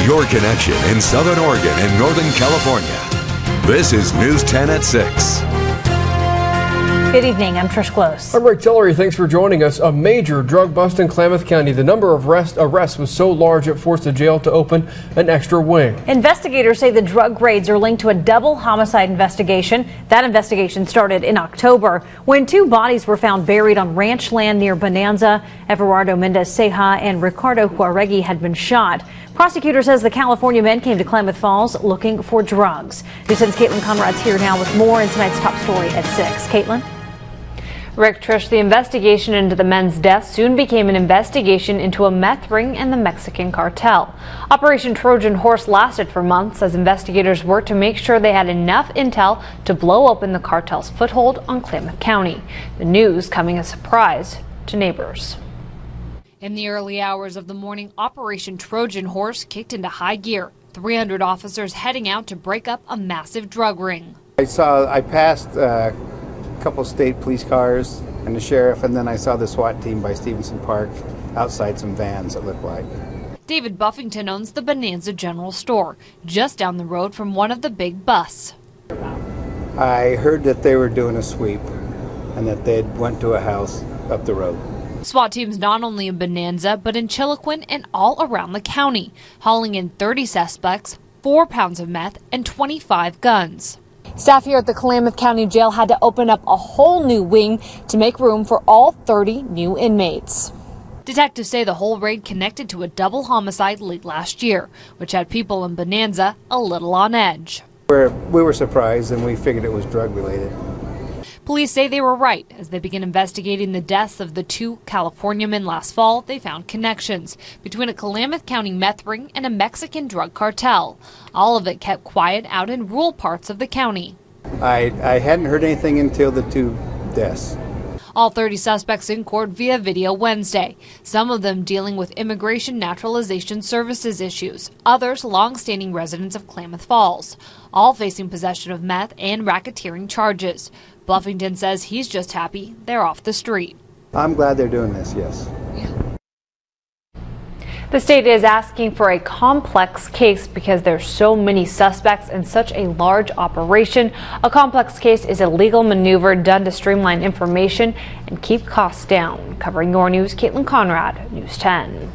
your connection in Southern Oregon and Northern California. This is News 10 at 6. Good evening, I'm Trish Close. I'm Rick Tillery, thanks for joining us. A major drug bust in Klamath County. The number of arrests was so large it forced the jail to open an extra wing. Investigators say the drug raids are linked to a double homicide investigation. That investigation started in October when 2 bodies were found buried on ranch land near Bonanza. Everardo, Mendez-Ceja, and Ricardo Jauregui had been shot. Prosecutor says the California men came to Klamath Falls looking for drugs. News 10's Caitlin Conrad's here now with more in tonight's top story at 6. Caitlin? Rick, Trish, the investigation into the men's deaths soon became an investigation into a meth ring and the Mexican cartel. Operation Trojan Horse lasted for months as investigators worked to make sure they had enough intel to blow open the cartel's foothold on Klamath County. The news coming as a surprise to neighbors. In the early hours of the morning, Operation Trojan Horse kicked into high gear. 300 officers heading out to break up a massive drug ring. I passed a couple state police cars and the sheriff, and then I saw the SWAT team by Stevenson Park outside some vans, it looked like. David Buffington owns the Bonanza General Store, just down the road from one of the big busts. I heard that they were doing a sweep and that they went to a house up the road. SWAT teams not only in Bonanza, but in Chiloquin and all around the county, hauling in 30 suspects, 4 pounds of meth, and 25 guns. Staff here at the Klamath County Jail had to open up a whole new wing to make room for all 30 new inmates. Detectives say the whole raid connected to a double homicide late last year, which had people in Bonanza a little on edge. We were surprised and we figured it was drug related. Police say they were right. As they begin investigating the deaths of the 2 California men last fall, they found connections between a Klamath County meth ring and a Mexican drug cartel. All of it kept quiet out in rural parts of the county. I hadn't heard anything until the 2 deaths. All 30 suspects in court via video Wednesday, some of them dealing with immigration naturalization services issues, others longstanding residents of Klamath Falls, all facing possession of meth and racketeering charges. Buffington says he's just happy they're off the street. I'm glad they're doing this, yes. The state is asking for a complex case because there's so many suspects in such a large operation. A complex case is a legal maneuver done to streamline information and keep costs down. Covering your news, Caitlin Conrad, News 10.